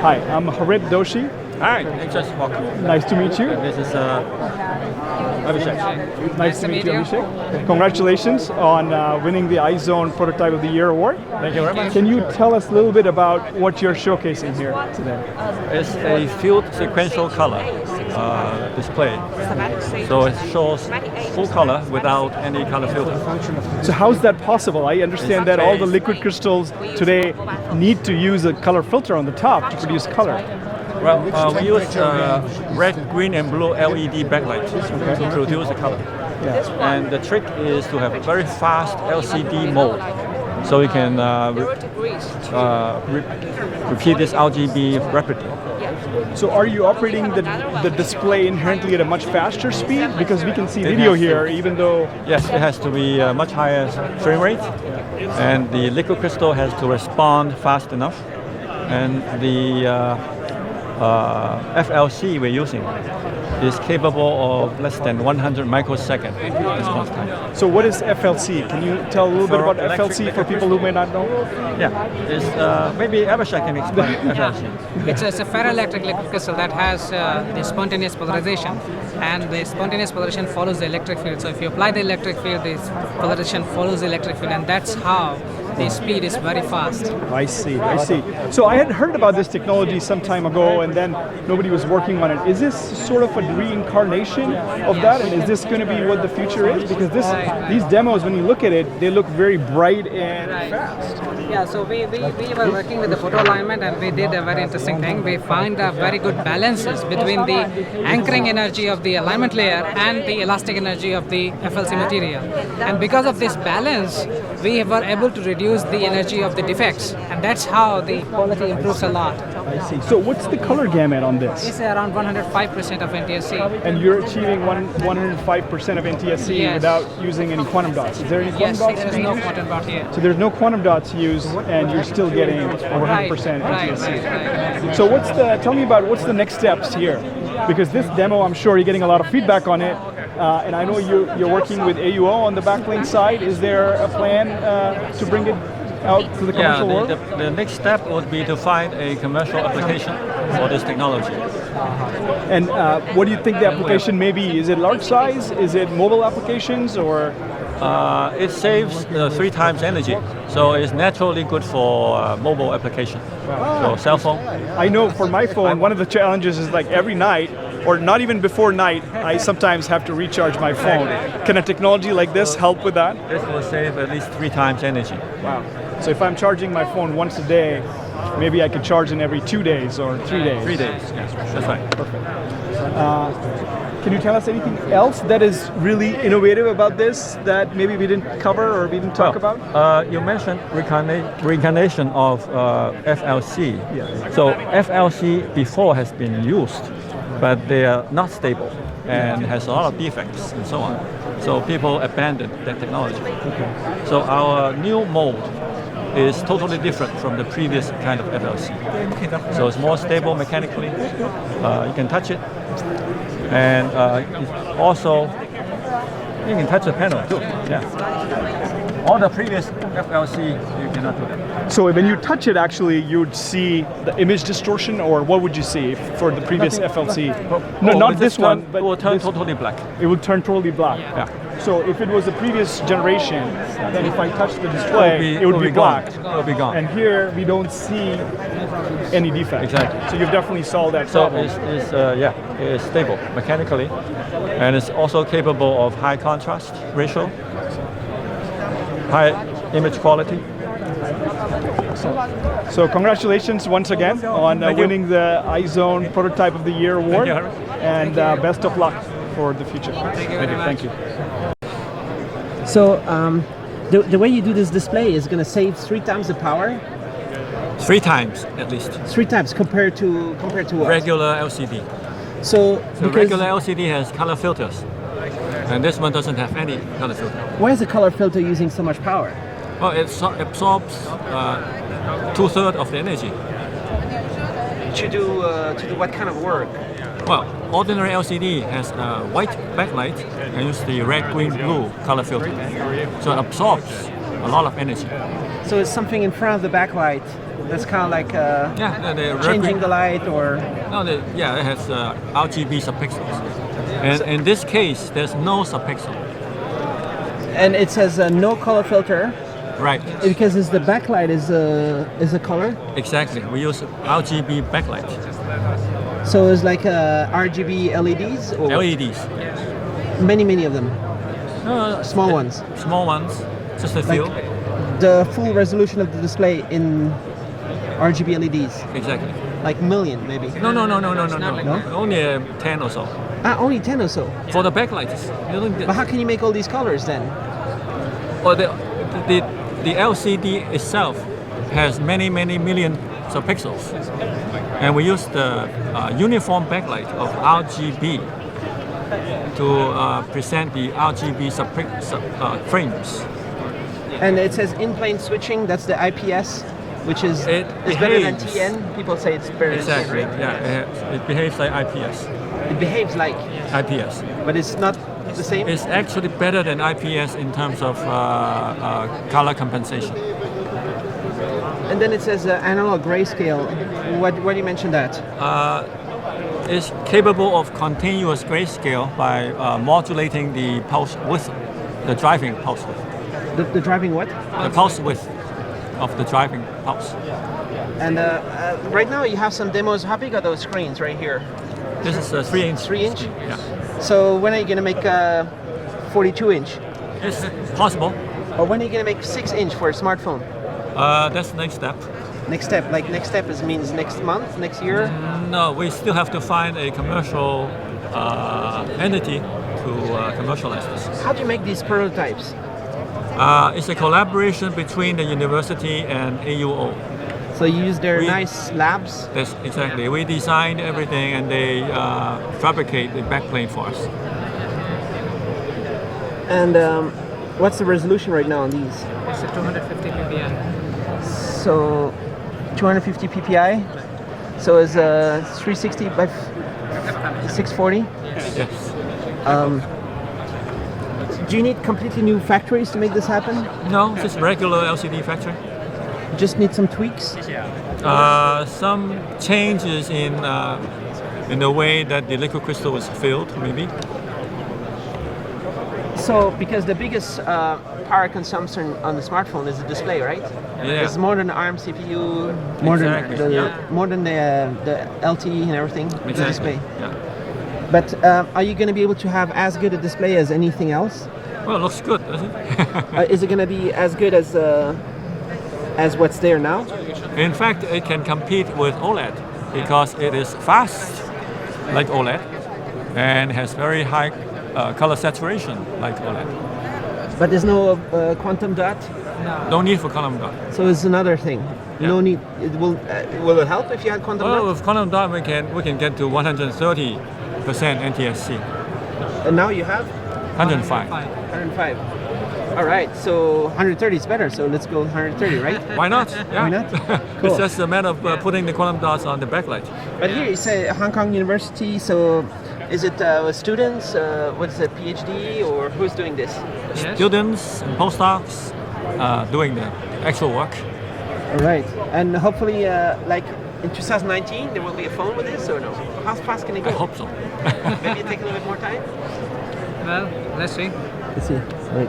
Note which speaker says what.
Speaker 1: Hi, I'm Harit Doshi.
Speaker 2: Hi, just welcome.
Speaker 1: Nice to meet you.
Speaker 2: This is Abhishek.
Speaker 1: Nice to meet you, Abhishek. Congratulations on winning the iZone Prototype of the Year award.
Speaker 2: Thank you very much.
Speaker 1: Can you tell us a little bit about what you're showcasing here today?
Speaker 2: It's a field-sequential color display. So it shows full color without any color filter.
Speaker 1: So how's that possible? I understand that all the liquid crystals today need to use a color filter on the top to produce color.
Speaker 2: Well, we use red, green, and blue LED backlight to produce the color.
Speaker 1: Yeah.
Speaker 2: And the trick is to have a very fast LCD mode, so you can repeat this RGB rapidly.
Speaker 1: So are you operating the display inherently at a much faster speed? Because we can see video here, even though...
Speaker 2: Yes, it has to be much higher frame rate, and the liquid crystal has to respond fast enough, and the FLC we're using is capable of less than 100 microseconds response time.
Speaker 1: So what is FLC? Can you tell a little bit about FLC for people who may not know?
Speaker 2: Yeah, it's, maybe Abhishek can explain FLC.
Speaker 3: It's a ferroelectric liquid crystal that has the spontaneous polarization, and the spontaneous polarization follows the electric field. So if you apply the electric field, the polarization follows the electric field, and that's how the speed is very fast.
Speaker 1: I see, I see. So I had heard about this technology some time ago, and then nobody was working on it. Is this sort of a reincarnation of that, and is this going to be what the future is? Because these demos, when you look at it, they look very bright and fast.
Speaker 3: Yeah, so we were working with the photo alignment, and we did a very interesting thing. We find very good balances between the anchoring energy of the alignment layer and the elastic energy of the FLC material. And because of this balance, we were able to reduce the energy of the defects, and that's how the quality improves a lot.
Speaker 1: I see. So what's the color gamut on this?
Speaker 3: It's around 105% of NTSC.
Speaker 1: And you're achieving 105% of NTSC
Speaker 3: Yes.
Speaker 1: without using any quantum dots. Is there any quantum
Speaker 3: Yes,
Speaker 1: dots?
Speaker 3: there is no quantum dot here.
Speaker 1: So there's no quantum dots used, and you're still getting 100% NTSC.
Speaker 3: Right.
Speaker 1: So tell me about what's the next steps here? Because this demo, I'm sure you're getting a lot of feedback on it, and I know you're working with AUO on the backplane side. Is there a plan to bring it out to the commercial world?
Speaker 2: The next step would be to find a commercial application for this technology.
Speaker 1: And what do you think the application may be? Is it large size? Is it mobile applications, or?
Speaker 2: It saves 3 times energy, so it's naturally good for mobile application. So cell phone.
Speaker 1: I know for my phone, one of the challenges is like every night, or not even before night, I sometimes have to recharge my phone. Can a technology like this help with that?
Speaker 2: This will save at least 3 times energy.
Speaker 1: Wow. So if I'm charging my phone once a day, maybe I could charge it every 2 days or 3 days.
Speaker 2: 3 days, yes, that's right.
Speaker 1: Perfect. Can you tell us anything else that is really innovative about this that maybe we didn't cover or we didn't talk about?
Speaker 2: You mentioned reincarnation of FLC.
Speaker 1: Yes.
Speaker 2: So FLC before has been used, but they are not stable and has a lot of defects and so on. So people abandoned that technology.
Speaker 1: Okay.
Speaker 2: So our new mode is totally different from the previous kind of FLC. So it's more stable mechanically. You can touch it, and it's also you can touch the panel too. Yeah. All the previous FLC you cannot do that.
Speaker 1: So when you touch it, actually, you'd see the image distortion, or what would you see for the previous FLC? No, not this one, but
Speaker 2: it will turn
Speaker 1: this,
Speaker 2: totally black.
Speaker 1: It would turn totally black.
Speaker 2: Yeah.
Speaker 1: So if it was the previous generation, then if I touch the display, it would be black.
Speaker 2: It will be gone.
Speaker 1: And here we don't see any defect.
Speaker 2: Exactly.
Speaker 1: So you've definitely solved that
Speaker 2: So
Speaker 1: problem.
Speaker 2: it's stable mechanically, and it's also capable of high contrast ratio, high image quality.
Speaker 1: So congratulations once again on winning the iZone Prototype of the Year award, and best of luck for the future.
Speaker 3: Thank you.
Speaker 4: So the way you do this display is going to save 3 times the power.
Speaker 2: 3 times at least.
Speaker 4: 3 times compared to what?
Speaker 2: Regular LCD.
Speaker 4: So because
Speaker 2: regular LCD has color filters, and this one doesn't have any color filter.
Speaker 4: why is the color filter using so much power?
Speaker 2: Well, it absorbs 2/3 of the energy.
Speaker 4: To do what kind of work?
Speaker 2: Well, ordinary LCD has a white backlight and use the red, green, blue color filter. So it absorbs a lot of energy.
Speaker 4: So it's something in front of the backlight that's kind of like
Speaker 2: Yeah, the
Speaker 4: changing the light or...
Speaker 2: No, yeah, it has RGB subpixels. And in this case, there's no subpixel.
Speaker 4: And it says no color filter
Speaker 2: Right.
Speaker 4: because the backlight is a color.
Speaker 2: Exactly. We use RGB backlight.
Speaker 4: So it's like RGB LEDs or
Speaker 2: LEDs.
Speaker 4: many of them,
Speaker 2: No,
Speaker 4: small ones.
Speaker 2: Small ones, just a few.
Speaker 4: The full resolution of the display in RGB LEDs,
Speaker 2: Exactly.
Speaker 4: like million maybe.
Speaker 2: No.
Speaker 3: like
Speaker 4: No?
Speaker 2: Only 10 or so.
Speaker 4: Only 10 or so.
Speaker 2: For the backlights. You don't get-
Speaker 4: But how can you make all these colors then?
Speaker 2: Well, the LCD itself has many million subpixels, and we use the uniform backlight of RGB to present the RGB frames.
Speaker 4: And it says in-plane switching, that's the IPS, which is
Speaker 2: It
Speaker 4: better than
Speaker 2: behaves.
Speaker 4: TN. People say it's better
Speaker 2: Exactly.
Speaker 4: than TN, right?
Speaker 2: Yeah, it behaves like IPS.
Speaker 4: It behaves like,
Speaker 2: IPS.
Speaker 4: but it's not the same.
Speaker 2: It's actually better than IPS in terms of color compensation.
Speaker 4: And then it says analog grayscale. Why do you mention that?
Speaker 2: It's capable of continuous grayscale by modulating the pulse width, the driving pulse width,
Speaker 4: The driving what?
Speaker 2: the pulse width of the driving pulse.
Speaker 4: And right now you have some demos. How big are those screens right here?
Speaker 2: This is a 3-inch.
Speaker 4: 3-inch?
Speaker 2: Yeah.
Speaker 4: So when are you going to make a 42-inch?
Speaker 2: It's possible.
Speaker 4: Or when are you going to make 6-inch for a smartphone?
Speaker 2: That's the next step.
Speaker 4: Next step, like next step means next month, next year?
Speaker 2: No, we still have to find a commercial entity to commercialize this.
Speaker 4: How do you make these prototypes?
Speaker 2: It's a collaboration between the university and AUO.
Speaker 4: So you use their
Speaker 2: We-
Speaker 4: nice labs?
Speaker 2: That's exactly. We design everything and they fabricate the backplane for us.
Speaker 4: And what's the resolution right now on these?
Speaker 3: It's a 250 ppi.
Speaker 4: So 250 ppi. So it's 360 by 640.
Speaker 2: Yes.
Speaker 4: Do you need completely new factories to make this happen?
Speaker 2: No, just regular LCD factory.
Speaker 4: Just need some tweaks?
Speaker 2: Some changes in the way that the liquid crystal is filled, maybe.
Speaker 4: So, because the biggest power consumption on the smartphone is the display, right?
Speaker 2: Yeah.
Speaker 4: It's more than the ARM CPU, more
Speaker 2: Exactly,
Speaker 4: than
Speaker 2: yeah.
Speaker 4: more than the LTE and everything. The
Speaker 2: Exactly.
Speaker 4: display.
Speaker 2: Yeah.
Speaker 4: But are you going to be able to have as good a display as anything else?
Speaker 2: Well, it looks good, doesn't it?
Speaker 4: Is it going to be as good as what's there now?
Speaker 2: In fact, it can compete with OLED because it is fast, like OLED, and has very high color saturation, like OLED.
Speaker 4: But there's no quantum dot,
Speaker 2: No need for column dot.
Speaker 4: so it's another thing.
Speaker 2: Yeah.
Speaker 4: No need. Will it help if you had quantum
Speaker 2: Well,
Speaker 4: dot?
Speaker 2: with column dot, we can get to 130% NTSC,
Speaker 4: And now you have
Speaker 2: 105.
Speaker 4: 105. All right, so 130 is better. So let's go 130, right?
Speaker 2: Why not? Yeah.
Speaker 4: Why not? Cool.
Speaker 2: It's just a matter of putting the column dots on the backlight.
Speaker 4: But here you say Hong Kong University. So is it students? What's a PhD or who's doing this?
Speaker 3: Yes.
Speaker 2: Students and postdocs doing the actual work.
Speaker 4: All right, and hopefully, like in 2019, there will be a phone with this or no? How fast can it go?
Speaker 2: I hope so.
Speaker 4: Maybe it take a little bit more time.
Speaker 3: Well, let's see.
Speaker 4: Let's see. Right.